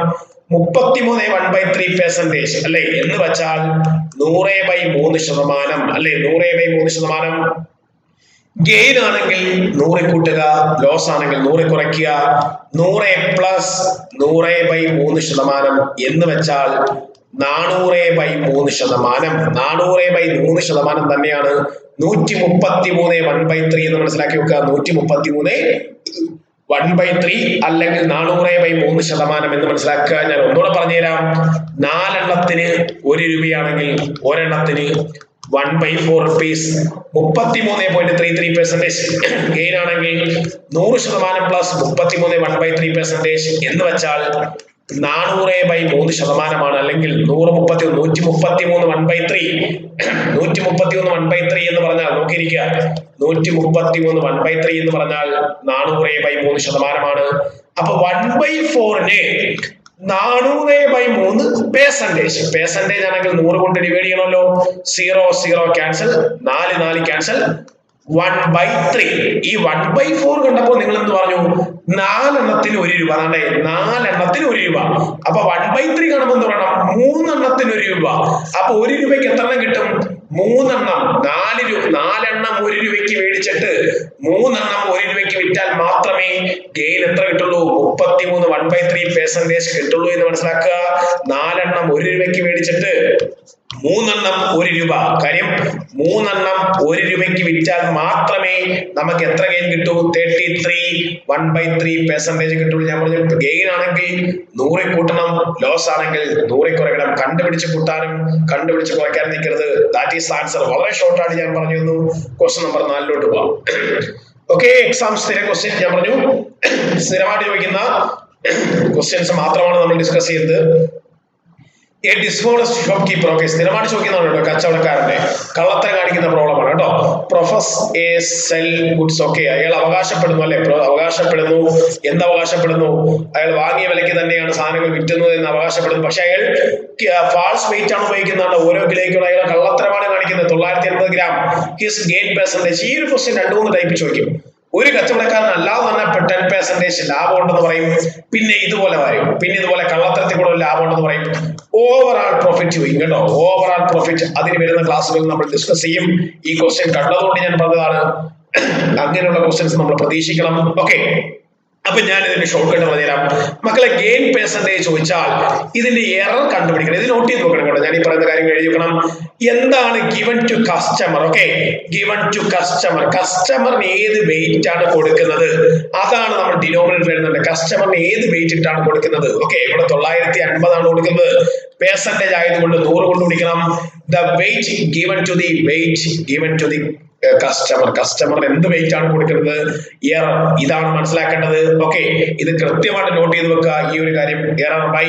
33 1/3% അല്ലേ എന്ന് വെച്ചാൽ 100/3% അല്ലേ? 100/3%. ഗെയിൻ ആണെങ്കിൽ 100 കൂട്ടുക, ലോസ് ആണെങ്കിൽ 100 കുറയ്ക്കുക. 100 പ്ലസ് 100/3% എന്ന് വെച്ചാൽ 400/3%. 400/3% തന്നെയാണ് 133 1/3 എന്ന് മനസ്സിലാക്കി വെക്കുക. 133 1/3 അല്ലെങ്കിൽ 400/3% എന്ന് മനസ്സിലാക്കുക. ഞാൻ ഒന്നുകൂടെ പറഞ്ഞുതരാം. 4 എണ്ണത്തിന് 1 രൂപയാണെങ്കിൽ ഒരെണ്ണത്തിന് 1/4 rupees. 33.33% ഗെയിൻ ആണെങ്കിൽ 100% പ്ലസ് 33 1/3% എന്ന് വെച്ചാൽ 400/3% അല്ലെങ്കിൽ 133 1/3. 133 1/3 എന്ന് പറഞ്ഞാൽ നോക്കിയിരിക്കുക. 133 1/3 എന്ന് പറഞ്ഞാൽ 400/3%. അപ്പൊ 1/4ന് 400/3% ആണെങ്കിൽ 100 കൊണ്ട് ഡിവൈഡ് ചെയ്യണമല്ലോ. 0 ക്യാൻസൽ, 4 ക്യാൻസൽ. 1/3. ഈ 1/4 കണ്ടപ്പോൾ നിങ്ങൾ എന്ത് പറഞ്ഞു? 4 എണ്ണത്തിന് 1 രൂപ. അതാണ്ടേ 4 എണ്ണത്തിന് 1 രൂപ. അപ്പൊ 1/3 കാണുമ്പോൾ എന്ത് പറയണം? 3 എണ്ണത്തിന് 1 രൂപ. അപ്പൊ 1 രൂപയ്ക്ക് എത്ര എണ്ണം കിട്ടും? 3 എണ്ണം. 4 എണ്ണം 1 രൂപയ്ക്ക് മേടിച്ചിട്ട് 3 എണ്ണം 1 രൂപയ്ക്ക് വിറ്റാൽ മാത്രമേ ഗെയിൻ എത്ര കിട്ടുള്ളൂ? 33 1/3% കിട്ടുള്ളൂ എന്ന് മനസ്സിലാക്കുക. 4 എണ്ണം 1 രൂപയ്ക്ക് മേടിച്ചിട്ട് 3 എണ്ണം 1 രൂപ. കാര്യം 3 എണ്ണം 1 രൂപയ്ക്ക് വിറ്റാൽ മാത്രമേ നമുക്ക് എത്ര ഗെയിൻ കിട്ടൂ? 33 1/3% കിട്ടുള്ളൂ. ഞാൻ പറഞ്ഞു, ഗെയിൻ ആണെങ്കിൽ 100 കൂട്ടണം, ലോസ് ആണെങ്കിൽ 100 കുറയ്ക്കണം. കണ്ടുപിടിച്ച് കൂട്ടാനും കണ്ടുപിടിച്ച് കുറയ്ക്കാനും നിൽക്കരുത്. That is answer. വളരെ ഷോർട്ട് ആയിട്ട് ഞാൻ പറഞ്ഞു തന്നു. ക്വസ്റ്റ്യൻ നമ്പർ 4 പോവാം. ഓക്കെ, എക്സാം സ്ഥിര ക്വസ്റ്റ്യൻ ഞാൻ പറഞ്ഞു. സ്ഥിരമായിട്ട് ചോദിക്കുന്ന ക്വസ്റ്റ്യൻസ് മാത്രമാണ് നമ്മൾ ഡിസ്കസ് ചെയ്യുന്നത്. A dishonest shop keeper. Okay, സ്ഥിരമായിട്ട് ചോദിക്കുന്നതാണ് കേട്ടോ, കച്ചവടക്കാരന്റെ കള്ളത്തരം കാണിക്കുന്ന പ്രോബ്ലമാണ് കേട്ടോ. Profess A cell goods. Okay, അയാൾ അവകാശപ്പെടുന്നു അല്ലെ, അവകാശപ്പെടുന്നു. എന്ത് അവകാശപ്പെടുന്നു? അയാൾ വാങ്ങിയ വിലയ്ക്ക് തന്നെയാണ് സാധനങ്ങൾ വിറ്റുന്നത് എന്ന് അവകാശപ്പെടുന്നു. പക്ഷെ അയാൾ ഫാൾസ് വെയിറ്റ് ആണ് ഉപയോഗിക്കുന്നതാണ്. ഓരോ കിലോയ്ക്കുള്ള അയാൾ കള്ളത്തരമാണ് കാണിക്കുന്നത്. 980 ഗ്രാം. His gain percentage. ഈ ഒരു ക്വസ്റ്റ്യൻ 2-3 ടൈപ്പ് ചോദിക്കും. ഒരു കച്ചവടക്കാരൻ അല്ലാതെ തന്നെ 10% ലാഭം ഉണ്ടെന്ന് പറയും. പിന്നെ ഇതുപോലെ പറയും, പിന്നെ ഇതുപോലെ കള്ളത്തരത്തിൽ കൂടെ ലാഭം ഉണ്ടെന്ന് പറയും. ഓവറാൾ പ്രോഫിറ്റ് ചോദിക്കും കേട്ടോ. ഓവറാൾ പ്രോഫിറ്റ് അതിന് വരുന്ന ക്ലാസ്സുകൾ നമ്മൾ ഡിസ്കസ് ചെയ്യും. ഈ ക്വസ്റ്റ്യൻ കണ്ടതുകൊണ്ട് ഞാൻ പറഞ്ഞതാണ്. അങ്ങനെയുള്ള ക്വസ്റ്റ്യൻസ് നമ്മൾ പ്രതീക്ഷിക്കണം. ഓക്കെ, അപ്പൊ ഞാൻ ഇതിന്റെ ഷോർട്ട് കട്ട് പറഞ്ഞുതരാം മക്കളെ. ഗെയിൻ പെർസെന്റേജ് ചോദിച്ചാൽ ഇതിന്റെ എറർ കണ്ടുപിടിക്കണം. ഇത് നോട്ട് ചെയ്ത് നോക്കണം കേട്ടോ. ഞാൻ ഈ പറയുന്ന കാര്യങ്ങൾ എഴുതി വെക്കണം. എന്താണ് given to customer? Okay, given to customer. കസ്റ്റമറിന് ഏത് വെയിറ്റ് ആണ് കൊടുക്കുന്നത്? അതാണ് നമ്മൾ ഡിനോമിനേറ്റർ എഴുതുന്നത്. കസ്റ്റമറിന് ഏത് വെയിറ്റ് ഇട്ടാണ് കൊടുക്കുന്നത്? ഓക്കെ, ഇവിടെ 950 ആണ് കൊടുക്കുന്നത്. പെർസെന്റേജ് ആയതുകൊണ്ട് 100 കൊണ്ട് പിടിക്കണം. The weight given to the weight given to the കസ്റ്റമറിന് എന്ത് വെയിറ്റ് ആണ് കൊടുക്കുന്നത്? എറർ. ഇതാണ് മനസ്സിലാക്കേണ്ടത്. ഓക്കെ, ഇത് കൃത്യമായിട്ട് നോട്ട് ചെയ്ത് വെക്കുക. ഈ ഒരു കാര്യം, എറർ ബൈ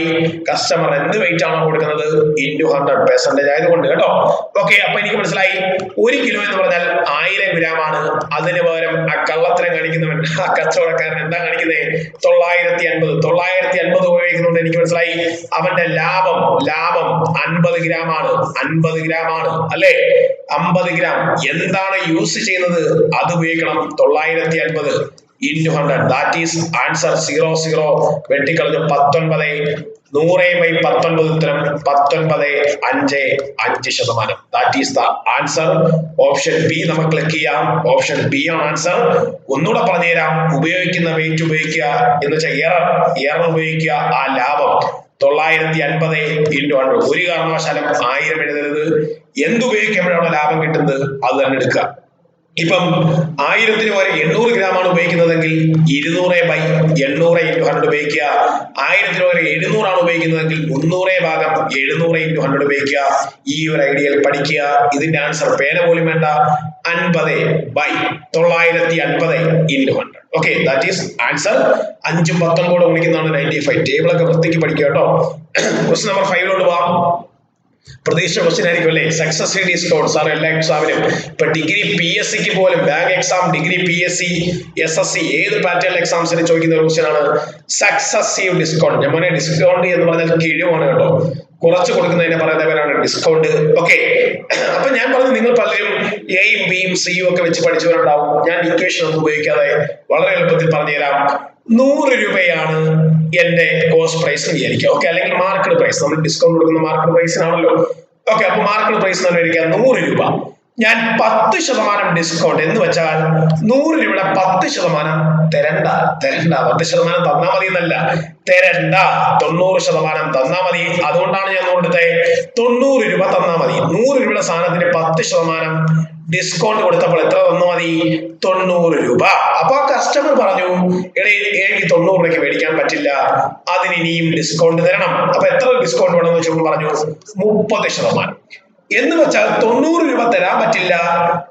കസ്റ്റമർ എന്ത് വെയിറ്റ് ആണോ കൊടുക്കുന്നത് ഇൻറ്റു 100% ആയതുകൊണ്ട് കേട്ടോ. ഓക്കെ, അപ്പൊ എനിക്ക് മനസ്സിലായി. 1 കിലോ എന്ന് പറഞ്ഞാൽ 1000 ഗ്രാം ആണ്. അതിന് പകരം ആ കള്ളത്തരം കാണിക്കുന്നവൻ, ആ കച്ചവടക്കാരൻ എന്താ കാണിക്കുന്നത്? 950 ഉപയോഗിക്കുന്നുണ്ട്. എനിക്ക് മനസ്സിലായി. അവന്റെ ലാഭം 50 ഗ്രാം ആണ്. 50 ഗ്രാം ആണ് അല്ലെ? 50 ഗ്രാം എന്താണ് യൂസ് ചെയ്യുന്നത്? അത് ഉപയോഗിക്കണം. 950 into 100. That is answer. 00 വെട്ടിക്കളഞ്ഞു 19. 100/19 ഉത്തരം 19.55%. That is the answer. Option B നമുക്ക് ക്ലിക്ക് ചെയ്യാം. ഓപ്ഷൻ ബി ആണ് ആൻസർ. ഒന്നുകൂടെ പറഞ്ഞുതരാം. ഉപയോഗിക്കുന്ന വെയിറ്റ് ഉപയോഗിക്കുക എന്ന് വെച്ചാൽ എറർ ഉപയോഗിക്കുക. ആ ലാഭം 950 into 100. ഒരു കാരണവശാലും 1000 എഴുതരുത്. എന്തുപയോഗിക്കുമ്പോഴാണ് ലാഭം കിട്ടുന്നത് അത് തന്നെ എടുക്കുക. ഇപ്പം 1000-ന് വരെ 800 ഗ്രാം ആണ് ഉപയോഗിക്കുന്നതെങ്കിൽ 200/800 into 100 ഉപയോഗിക്കുക. 1000-ന് വരെ 700 ആണ് ഉപയോഗിക്കുന്നതെങ്കിൽ 300/700 into 100 ഉപയോഗിക്കുക. ഈ ഒരു ഐഡിയയിൽ പഠിക്കുക. ഇതിന്റെ ആൻസർ പേന പോലും വേണ്ട. 50/950 into 100. Okay, that is answer. 5ഉം 10ഉം കൂടെ ഗുണിക്കുന്നതാണ് 95. ടേബിളൊക്കെ വൃത്തിക്ക് പഠിക്കുക കേട്ടോ. ക്വസ്റ്റ്യൻ നമ്പർ 5 വാ. പ്രതീക്ഷ ക്വസ്റ്റ്യൻ ആയിരിക്കും അല്ലേ? Successive discount. സാർ എല്ലാ എക്സാമിനും ഇപ്പൊ ഡിഗ്രി PSC ക്ക് പോലും bank exam, degree PSC, SSC ഏത് പാറ്റേൺ എക്സാംസിന് ചോദിക്കുന്ന ഒരു ക്വസ്റ്റ്യൻ ആണ് സക്സസീവ് ഡിസ്കൗണ്ട്. ഞാൻ പറഞ്ഞ ഡിസ്കൗണ്ട് എന്ന് പറഞ്ഞാൽ കിഴിവാണ് കേട്ടോ. കുറച്ച് കൊടുക്കുന്നതിനെ പറയുന്ന പേരാണ് ഡിസ്കൗണ്ട്. ഓക്കെ, അപ്പൊ ഞാൻ പറഞ്ഞു നിങ്ങൾ പലരും എയും ബിയും സിയും ഒക്കെ വെച്ച് പഠിച്ചവരുണ്ടാവും. ഞാൻ ഇക്വേഷൻ ഒന്നും ഉപയോഗിക്കാതെ വളരെ എളുപ്പത്തിൽ പറഞ്ഞുതരാം. 100 രൂപയാണ് എന്റെ കോസ്റ്റ് പ്രൈസ് എന്ന് വിചാരിക്കുക. ഓക്കെ, അല്ലെങ്കിൽ മാർക്കറ്റ് പ്രൈസ്. നമ്മൾ ഡിസ്കൗണ്ട് കൊടുക്കുന്ന മാർക്കറ്റ് പ്രൈസിനാണല്ലോ. ഓക്കെ, അപ്പൊ മാർക്കറ്റ് പ്രൈസ് എന്ന് വിചാരിക്കുക 100 രൂപ. ഞാൻ 10% ഡിസ്കൗണ്ട് എന്ന് വെച്ചാൽ 100 രൂപയുടെ 10% തരണ്ട. 10% തന്നാ മതി എന്നല്ല, തരണ്ട. 90% തന്നാ മതി. അതുകൊണ്ടാണ് ഞാൻ കൊടുത്തത് 90 രൂപ തന്നാ മതി. 100 രൂപയുടെ സാധനത്തിന് 10% ഡിസ്കൗണ്ട് കൊടുത്തപ്പോൾ എത്ര തന്നു മതി? 90 രൂപ. അപ്പൊ ആ കസ്റ്റമർ പറഞ്ഞു, എടേ എനിക്ക് 90 രൂപയ്ക്ക് മേടിക്കാൻ പറ്റില്ല, അതിന് ഇനിയും ഡിസ്കൗണ്ട് തരണം. അപ്പൊ എത്ര ഡിസ്കൗണ്ട് വേണമെന്ന് വെച്ചപ്പോൾ പറഞ്ഞു 30%. എന്ന് വെച്ചാൽ 90 രൂപ തരാൻ പറ്റില്ല.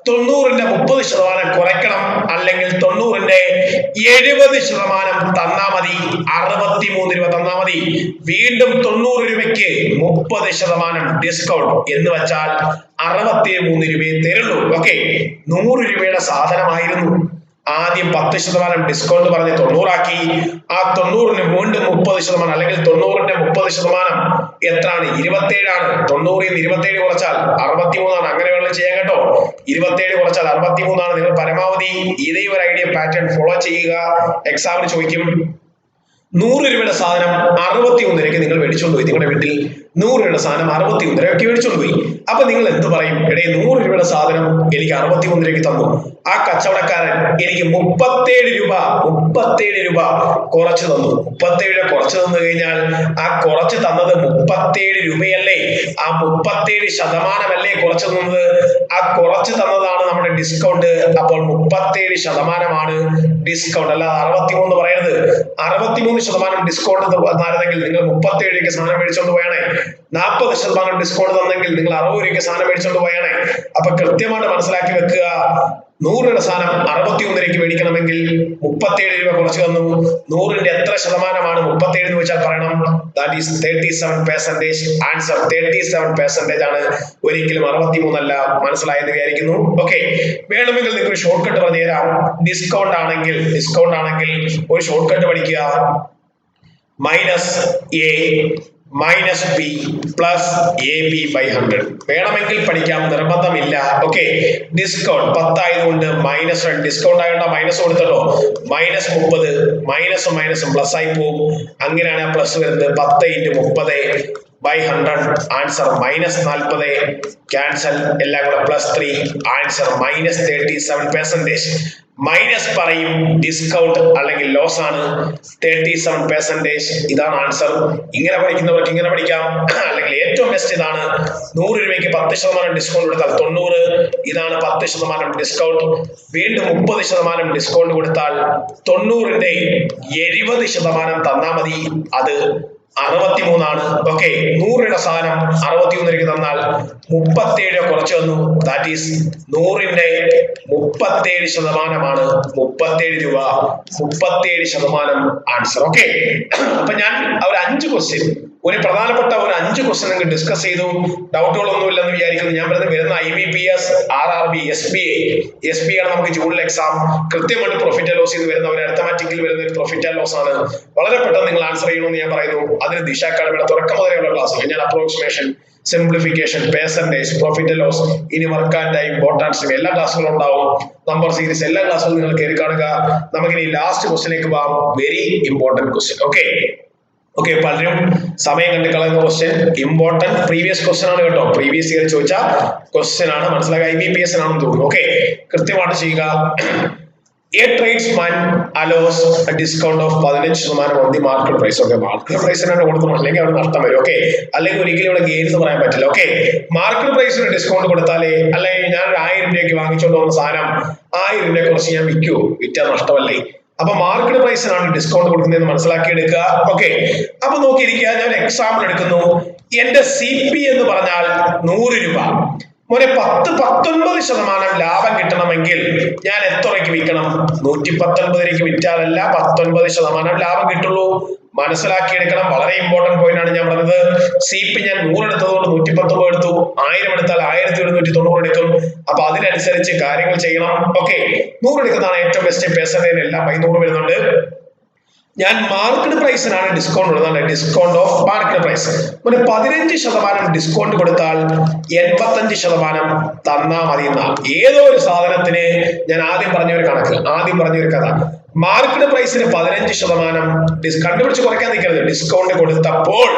90ന്റെ 30% കുറയ്ക്കണം. അല്ലെങ്കിൽ 90ന്റെ 70% തന്നാ മതി. 63 രൂപ തന്നാ മതി. വീണ്ടും 90 രൂപയ്ക്ക് 30% ഡിസ്കൗണ്ട് എന്ന് വെച്ചാൽ 63 രൂപയെ തരുള്ളൂ. ഓക്കെ, 100 രൂപയുടെ സാധനമായിരുന്നു. ആദ്യം 10% ഡിസ്കൗണ്ട് പറഞ്ഞ് 90 ആക്കി. ആ 90ന് വീണ്ടും 30%, അല്ലെങ്കിൽ 90ന്റെ 30% എത്രയാണ്? 27 ആണ്. 90ൽ നിന്ന് 27 കുറച്ചാൽ 63 ആണ്. അങ്ങനെ വേണം ചെയ്യാൻ കേട്ടോ. 27 കുറച്ചാൽ 63 ആണ്. നിങ്ങൾ പരമാവധി ഇതേ ഒരു ഐഡിയ പാറ്റേൺ ഫോളോ ചെയ്യുക. എക്സാമിന് ചോദിക്കും. 100 രൂപയുടെ സാധനം 61 രൂപയ്ക്ക് നിങ്ങൾ മേടിച്ചോണ്ട് പോയി. നിങ്ങളുടെ വീട്ടിൽ 100 രൂപയുടെ സാധനം 61 രൂപയ്ക്ക് മേടിച്ചോണ്ട് പോയി. അപ്പൊ നിങ്ങൾ എന്ത് പറയും? എടേ 100 രൂപയുടെ സാധനം എനിക്ക് 61 രൂപയ്ക്ക് തന്നു. ആ കച്ചവടക്കാരൻ എനിക്ക് 37 രൂപ കുറച്ച് തന്നു. 37 രൂപ കുറച്ച് തന്നു കഴിഞ്ഞാൽ ആ കുറച്ച് തന്നത് 37 രൂപയല്ലേ? ആ 37% കുറച്ച് തന്നത്. ആ കുറച്ച് തന്നതാണ് നമ്മുടെ ഡിസ്കൗണ്ട്. അപ്പോൾ 37% ഡിസ്കൗണ്ട്, അല്ലാതെ 63 പറയരുത്. 63% ഡിസ്കൗണ്ട് തന്നായിരുന്നെങ്കിൽ നിങ്ങൾ 37 രൂപയ്ക്ക് സാധനം മേടിച്ചോണ്ട് പോയാണേ. 40% ഡിസ്കൗണ്ട് തന്നെങ്കിൽ നിങ്ങൾ 60 രൂപയ്ക്ക് സാധനം മേടിച്ചോണ്ട് പോയാണേ. അപ്പൊ കൃത്യമായിട്ട് മനസ്സിലാക്കി വെക്കുക. 100 സ്ഥാനം 61 മേടിക്കണമെങ്കിൽ 37 രൂപ കുറച്ച് തന്നു. 100ന്റെ എത്ര ശതമാനമാണ് 37 എന്ന് വെച്ചാൽ പറയണം. That is 37%. ആൻസർ 37% ആണ്, ഒരിക്കലും 63 അല്ല. മനസ്സിലായെന്ന് വിചാരിക്കുന്നു. ഓക്കെ, വേണമെങ്കിൽ നിങ്ങൾക്ക് ഷോർട്ട് കട്ട് പറഞ്ഞു തരാം. ഡിസ്കൗണ്ട് ആണെങ്കിൽ ഒരു ഷോർട്ട് കട്ട് പഠിക്കുക. -a -b plus ab by 100 വേണമെങ്കിൽ പഠിക്കാം, നിർബന്ധമില്ല. ഓക്കെ, ഡിസ്കൗണ്ട് 10 ആയതുകൊണ്ട് -1, ഡിസ്കൗണ്ട് ആയതുകൊണ്ട് മൈനസ് കൊടുത്തല്ലോ. -30 മൈനസും മൈനസും പ്ലസ് ആയി പോകും. അങ്ങനെയാണ് പ്ലസ് വരുന്നത്. 10 × 30 by 100. ആൻസർ -40. ക്യാൻസൽ, എല്ലാം കൂടെ +3. ആൻസർ -37%. മൈനസ് പറയും, ഡിസ്കൗണ്ട് അല്ലെങ്കിൽ ലോസ് ആണ്. 37%. ഇതാണ് ആൻസർ. ഇങ്ങനെ പഠിക്കുന്നവർക്ക് ഇങ്ങനെ പഠിക്കാം. അല്ലെങ്കിൽ ഏറ്റവും ബെസ്റ്റ് ഇതാണ്. 100 രൂപയ്ക്ക് 10% ഡിസ്കൗണ്ട് കൊടുത്താൽ 90. ഇതാണ് 10% ഡിസ്കൗണ്ട്. വീണ്ടും 30% ഡിസ്കൗണ്ട് കൊടുത്താൽ 90ന്റെ 70% തന്നാൽ മതി. അത് 63 ആണ്. ഓക്കെ, 100 സാധനം 63 തന്നാൽ 37 കുറച്ച് വന്നു. ദാറ്റ് ഈസ് 100ന്റെ 37% ആണ് 37 രൂപ. 37% ആൻസർ. ഓക്കെ, അപ്പൊ ഞാൻ ഒരു 5 ക്വസ്റ്റ്യൻ, ഒരു പ്രധാനപ്പെട്ട ഒരു 5 ക്വസ്റ്റ്യൻ നിങ്ങൾ ഡിസ്കസ് ചെയ്തു. ഡൗട്ടുകളൊന്നും ഇല്ലെന്ന് വിചാരിക്കുന്നു. ഞാൻ വരുന്ന IBPS, RRB, SBA ആണ് നമുക്ക് ജൂണിൽ എക്സാം. കൃത്യമായിട്ട് പ്രോഫിറ്റ് ആൻഡ് ലോസ് ചെയ്ത് വരുന്ന ഒരു അരിത്തമാറ്റിക്കിൽ വരുന്ന ഒരു പ്രോഫിറ്റ് ആൻഡ് ലോസ് ആണ്. വളരെ പെട്ടെന്ന് നിങ്ങൾ ആൻസർ ചെയ്യണമെന്ന് ഞാൻ പറയുന്നു. അതിന് ദിശ അക്കാഡമിയുടെ തുടക്കം മുതലെയുള്ള ക്ലാസ് ഞാൻ approximation, simplification, percentage, profit and loss, ഇനി വർക്ക് ആൻഡ് ടൈം, ബോട്ടാൻസ്, എല്ലാ ക്ലാസ്സുകളും ഉണ്ടാവും. നമ്പർ സീരീസ് എല്ലാ ക്ലാസ്സുകളും നിങ്ങൾ കയറി കാണുക. നമുക്കിനി ലാസ്റ്റ് ക്വസ്റ്റ്യനിലേക്ക് പോകാം. Very important question. ഓക്കെ, പലരും സമയം കണ്ടു കളയുന്ന ക്വസ്റ്റ്യൻ, ഇമ്പോർട്ടന്റ് പ്രീവിയസ് ക്വസ്റ്റ്യൻ ആണ് കേട്ടോ. പ്രീവിയസ് ഇയർ ചോദിച്ച ക്വസ്റ്റ്യൻ ആണ്. മനസ്സിലാക്കുക, IBPS ആണെന്ന് തോന്നുന്നു. ഓക്കെ, കൃത്യമായിട്ട് ചെയ്യുക. A tradesman allows a discount of 15% on the market price. Okay, market price ആണ് കൊടുക്കുന്നത്, അല്ലെങ്കിൽ അവിടെ നഷ്ടം വരും. ഓക്കെ, അല്ലെങ്കിൽ ഒരിക്കലും ഇവിടെ ഗെയിൻ എന്ന് പറയാൻ പറ്റില്ല. ഓക്കെ, മാർക്കറ്റ് പ്രൈസിന് ഡിസ്കൗണ്ട് കൊടുത്താലേ, അല്ലെങ്കിൽ ഞാൻ 1000 രൂപയ്ക്ക് വാങ്ങിച്ചോണ്ട് വന്ന സാധനം 1000 രൂപയെ കുറച്ച് ഞാൻ വിറ്റാൽ നഷ്ടമല്ലേ? അപ്പൊ മാർക്കറ്റ് പ്രൈസിനാണ് ഡിസ്കൗണ്ട് കൊടുക്കുന്നതെന്ന് മനസ്സിലാക്കി എടുക്കുക. ഓക്കെ, അപ്പൊ നോക്കിയിരിക്കുക. ഞാൻ എക്സാമ്പിൾ എടുക്കുന്നു. എന്റെ CP എന്ന് പറഞ്ഞാൽ 100 രൂപ. മോനെ 19% ലാഭം കിട്ടണമെങ്കിൽ ഞാൻ എത്ര രൂപയ്ക്ക് വിൽക്കണം? 119 രൂപയ്ക്ക് വിറ്റാലല്ല 19% ലാഭം കിട്ടുള്ളൂ. മനസ്സിലാക്കിയെടുക്കണം. വളരെ ഇമ്പോർട്ടന്റ് പോയിന്റ് ആണ് ഞാൻ പറഞ്ഞത്. CP ഞാൻ 100 എടുത്തതുകൊണ്ട് 119 എടുത്തു. 1000 എടുത്താൽ 1190 എടുക്കും. അപ്പൊ അതിനനുസരിച്ച് കാര്യങ്ങൾ ചെയ്യണം. ഓക്കെ, 100 എടുക്കുന്നതാണ് ഏറ്റവും ബെസ്റ്റ്. പെർസെന്റേജ് എല്ലാം 100 വരുന്നുണ്ട്. ഞാൻ മാർക്കറ്റ് പ്രൈസിനാണ് ഡിസ്കൗണ്ട് കൊടുക്കുന്നത്. Discount of market price. 15% discount കൊടുത്താൽ 85% തന്നാ മതി. ഏതോ ഒരു സാധനത്തിന് ഞാൻ ആദ്യം പറഞ്ഞ ഒരു കഥ. മാർക്കറ്റ് പ്രൈസിന് 15% കണ്ടുപിടിച്ച് കുറയ്ക്കാൻ നിൽക്കരുത്. ഡിസ്കൗണ്ട് കൊടുത്തപ്പോൾ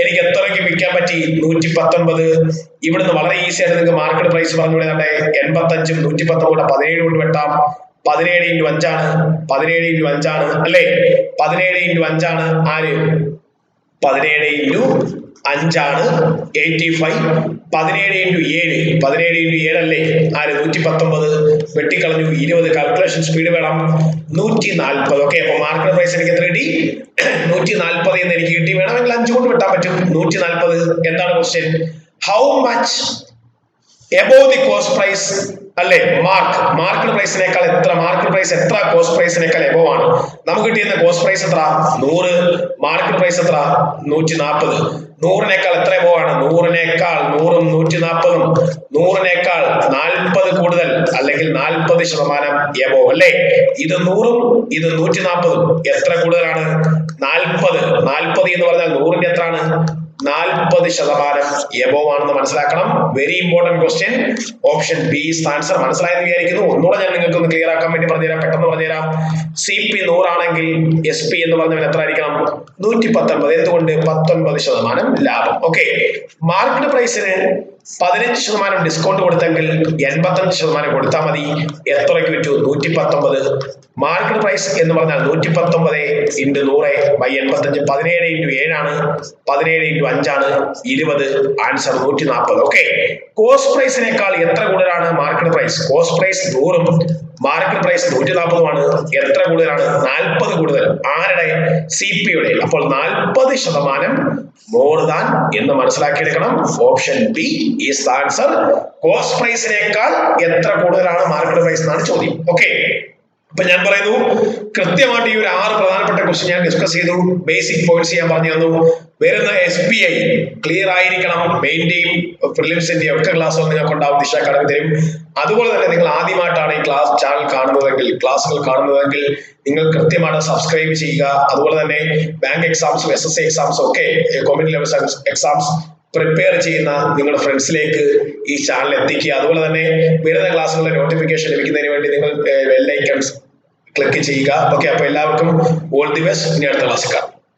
എനിക്ക് എത്ര രൂപയ്ക്ക് വിൽക്കാൻ പറ്റി? 119. ഇവിടുന്ന് വളരെ ഈസി ആയിട്ട് നിങ്ങൾക്ക് മാർക്കറ്റ് പ്രൈസ് പറഞ്ഞു വിടാൻ 85 119 17 കൊണ്ട് വെട്ടാം. 17 × 5 ആണ്. 17 × 5 ആണ് അല്ലേ? 17 × 5 ആണ് ആര്? 17 × 5 ആണ് 85. 17 × 7 അല്ലേ ആര്? 119. വെട്ടിക്കളഞ്ഞു 20. കാൽക്കുലേഷൻ സ്പീഡ് വേണം. 140. ഓക്കെ, അപ്പൊ മാർക്കറ്റ് പ്രൈസ് എനിക്ക് എത്ര കിട്ടി? 140 എന്ന് എനിക്ക് കിട്ടി. വേണമെങ്കിൽ 5 കൊണ്ട് വെട്ടാൻ പറ്റും. 140. എന്താണ് question? How much above the cost price അല്ലേ? മാർക്കറ്റ് പ്രൈസിനേക്കാൾ എത്ര? മാർക്കറ്റ് പ്രൈസ് എത്ര കോസ്റ്റ് പ്രൈസിനേക്കാൾ എബോവ് ആണ്? നമുക്ക് കിട്ടിയിരുന്ന കോസ്റ്റ് പ്രൈസ് എത്ര? 100. മാർക്കറ്റ് പ്രൈസ് എത്ര? 140. 100നേക്കാൾ എത്ര എബോവ് ആണ്? 100നേക്കാൾ 100ഉം 140ഉം 100നേക്കാൾ 40 കൂടുതൽ, അല്ലെങ്കിൽ 40% എബോവ് അല്ലേ? ഇത് 100ഉം ഇത് 140ഉം എത്ര കൂടുതലാണ്? 40. 40 എന്ന് പറഞ്ഞാൽ 100ന്റെ എത്രയാണ്? 40% എബോവ് ആണെന്ന് മനസ്സിലാക്കണം. Very important question. Option B is answer. മനസ്സിലായെന്ന് വിചാരിക്കുന്നു. ഒന്നുകൂടെ ഞാൻ നിങ്ങൾക്ക് ഒന്ന് ക്ലിയർ ആക്കാൻ വേണ്ടി പറഞ്ഞുതരാം. പെട്ടെന്ന് പറഞ്ഞുതരാം. CP 100 ആണെങ്കിൽ SP എന്ന് പറഞ്ഞവൻ എത്ര ആയിരിക്കണം? 119. എന്തുകൊണ്ട്? 19% ലാഭം. ഓക്കെ, മാർക്കറ്റ് പ്രൈസിന് 15% ഡിസ്കൗണ്ട് കൊടുത്തെങ്കിൽ 85% കൊടുത്താൽ മതി. എത്ര രൂപയ്ക്ക് വിറ്റു? 119. മാർക്കറ്റ് പ്രൈസ് എന്ന് പറഞ്ഞാൽ 119 × 100 / 85. 17 × 7 ആണ്. 17 × 5 ആണ് 20. ആൻസർ 140. ഓക്കെ, കോസ്റ്റ് പ്രൈസിനേക്കാൾ എത്ര കൂടുതലാണ് മാർക്കറ്റ് പ്രൈസ്? കോസ്റ്റ് പ്രൈസ് 100ഉം മാർക്കറ്റ് പ്രൈസ് 140 എത്ര കൂടുതലാണ്? 40 കൂടുതൽ. ആരുടെ? CP യുടെ. അപ്പോൾ 40% മോർ ദാൻ എന്ന് മനസ്സിലാക്കിയെടുക്കണം. Option B is the answer. Cost പ്രൈസിനേക്കാൾ എത്ര കൂടുതലാണ് മാർക്കറ്റ് പ്രൈസ് എന്നാണ് ചോദ്യം. ഓക്കെ, അപ്പൊ ഞാൻ പറയുന്നു കൃത്യമായിട്ട് ഈ ഒരു 6 പ്രധാനപ്പെട്ട ക്വസ്റ്റ്യൻ ഞാൻ ഡിസ്കസ് ചെയ്തു. ബേസിക് പോയിന്റ്സ് ഞാൻ പറഞ്ഞു തന്നു. വരുന്ന SBI ക്ലിയർ ആയിരിക്കണം. മെയിന്റെയും പ്രിലിംസിന്റെയും ഒക്കെ ക്ലാസ്സുകൾ നിങ്ങൾക്ക് ഉണ്ടാവും. ദിശ അക്കാഡമി തരും. അതുപോലെ തന്നെ നിങ്ങൾ ആദ്യമായിട്ടാണ് ഈ ചാനൽ കാണുന്നതെങ്കിൽ, ക്ലാസ്സുകൾ കാണുന്നതെങ്കിൽ നിങ്ങൾ കൃത്യമായിട്ട് സബ്സ്ക്രൈബ് ചെയ്യുക. അതുപോലെ തന്നെ ബാങ്ക് എക്സാംസും SSC എക്സാംസും ഒക്കെ കോമ്പറ്റീവ് ലെവൽ എക്സാംസ് പ്രിപ്പയർ ചെയ്യുന്ന നിങ്ങളുടെ ഫ്രണ്ട്സിലേക്ക് ഈ ചാനൽ എത്തിക്കുക. അതുപോലെ തന്നെ വരുന്ന ക്ലാസ്സുകളുടെ നോട്ടിഫിക്കേഷൻ ലഭിക്കുന്നതിന് വേണ്ടി നിങ്ങൾ ബെൽ ഐക്കൺസ് ക്ലിക്ക് ചെയ്യുക. ഓക്കെ, അപ്പൊ എല്ലാവർക്കും ഓൾ ദി ബെസ്റ്റ്. ഇനി അടുത്ത ക്ലാസ്സിൽ കാണാം.